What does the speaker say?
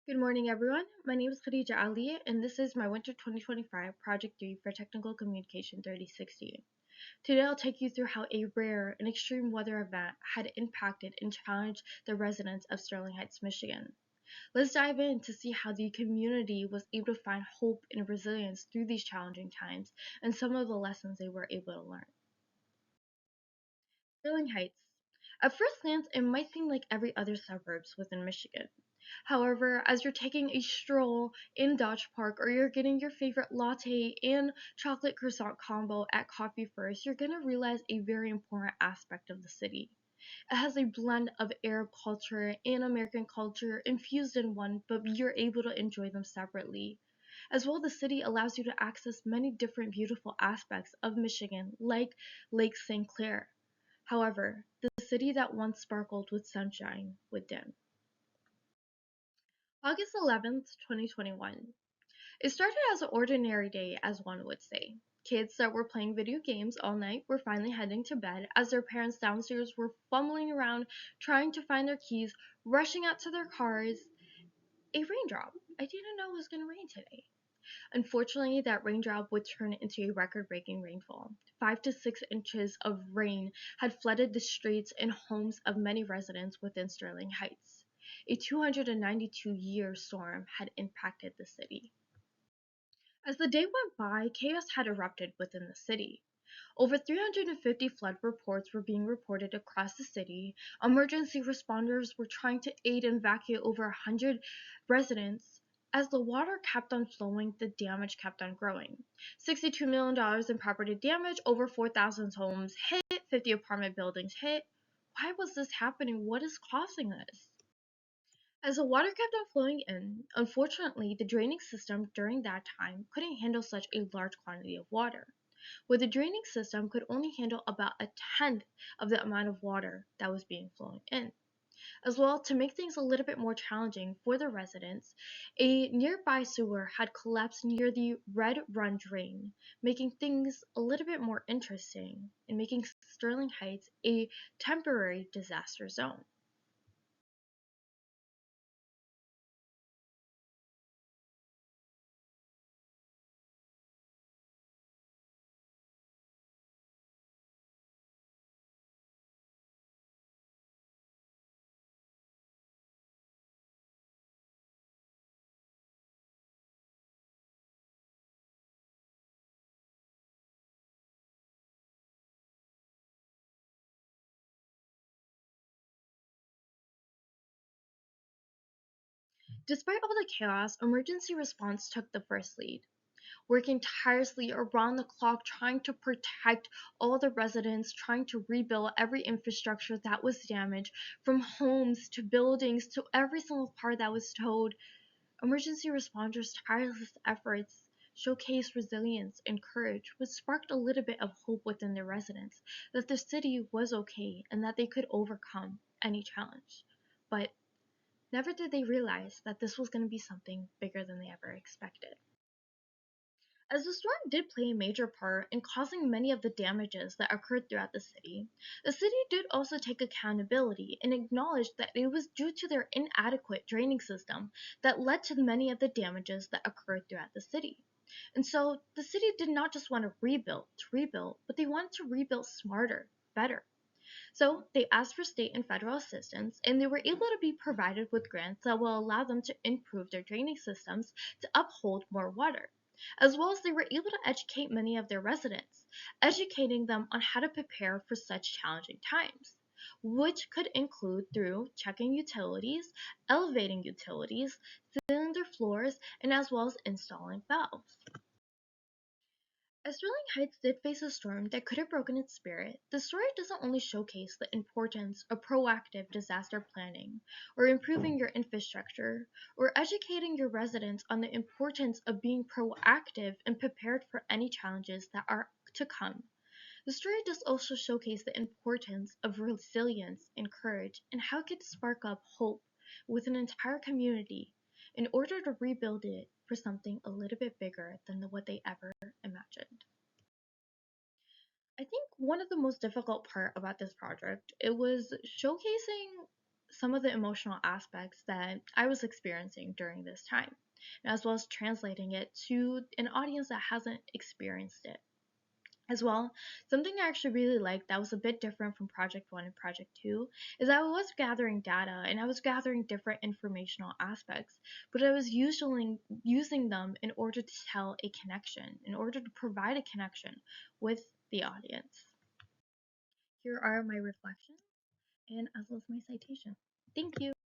Good morning, everyone. My name is Khadija Ali, and this is my Winter 2025 Project 3 for Technical Communication 3060. Today, I'll take you through how a rare and extreme weather event had impacted and challenged the residents of Sterling Heights, Michigan. Let's dive in to see how the community was able to find hope and resilience through these challenging times and some of the lessons they were able to learn. Sterling Heights. At first glance, it might seem like every other suburbs within Michigan. However, as you're taking a stroll in Dodge Park or you're getting your favorite latte and chocolate croissant combo at Coffee First, you're going to realize a very important aspect of the city. It has a blend of Arab culture and American culture infused in one, but you're able to enjoy them separately. As well, the city allows you to access many different beautiful aspects of Michigan, like Lake St. Clair. However, the city that once sparkled with sunshine would dim. August 11th, 2021. It started as an ordinary day, as one would say. Kids that were playing video games all night were finally heading to bed as their parents downstairs were fumbling around trying to find their keys, rushing out to their cars. A raindrop. I didn't know it was going to rain today. Unfortunately, that raindrop would turn into a record breaking rainfall. 5 to 6 inches of rain had flooded the streets and homes of many residents within Sterling Heights. A 292-year storm had impacted the city. As the day went by, chaos had erupted within the city. Over 350 flood reports were being reported across the city. Emergency responders were trying to aid and evacuate over 100 residents. As the water kept on flowing, the damage kept on growing. $62 million in property damage, over 4,000 homes hit, 50 apartment buildings hit. Why was this happening? What is causing this? As the water kept on flowing in, unfortunately, the draining system during that time couldn't handle such a large quantity of water, where the draining system could only handle about a tenth of the amount of water that was being flowing in. As well, to make things a little bit more challenging for the residents, a nearby sewer had collapsed near the Red Run drain, making things a little bit more interesting and making Sterling Heights a temporary disaster zone. Despite all the chaos, emergency response took the first lead, working tirelessly around the clock trying to protect all the residents, trying to rebuild every infrastructure that was damaged, from homes to buildings to every single part that was towed. Emergency responders' tireless efforts showcased resilience and courage, which sparked a little bit of hope within the residents that the city was okay and that they could overcome any challenge. But never did they realize that this was going to be something bigger than they ever expected. As the storm did play a major part in causing many of the damages that occurred throughout the city did also take accountability and acknowledge that it was due to their inadequate draining system that led to many of the damages that occurred throughout the city. And so the city did not just want to rebuild, but they wanted to rebuild smarter, better. So they asked for state and federal assistance, and they were able to be provided with grants that will allow them to improve their draining systems to uphold more water. As well as they were able to educate many of their residents, educating them on how to prepare for such challenging times, which could include through checking utilities, elevating utilities, sealing their floors, and as well as installing valves. As Sterling Heights did face a storm that could have broken its spirit, the story doesn't only showcase the importance of proactive disaster planning, or improving your infrastructure, or educating your residents on the importance of being proactive and prepared for any challenges that are to come. The story does also showcase the importance of resilience and courage and how it can spark up hope with an entire community in order to rebuild it for something a little bit bigger than what they ever imagined. I think one of the most difficult part about this project it was showcasing some of the emotional aspects that I was experiencing during this time, as well as translating it to an audience that hasn't experienced it. As well, something I actually really liked that was a bit different from Project 1 and Project 2 is that I was gathering data and I was gathering different informational aspects, but I was usually using them in order to tell a connection, in order to provide a connection with the audience. Here are my reflections and as well as my citation. Thank you.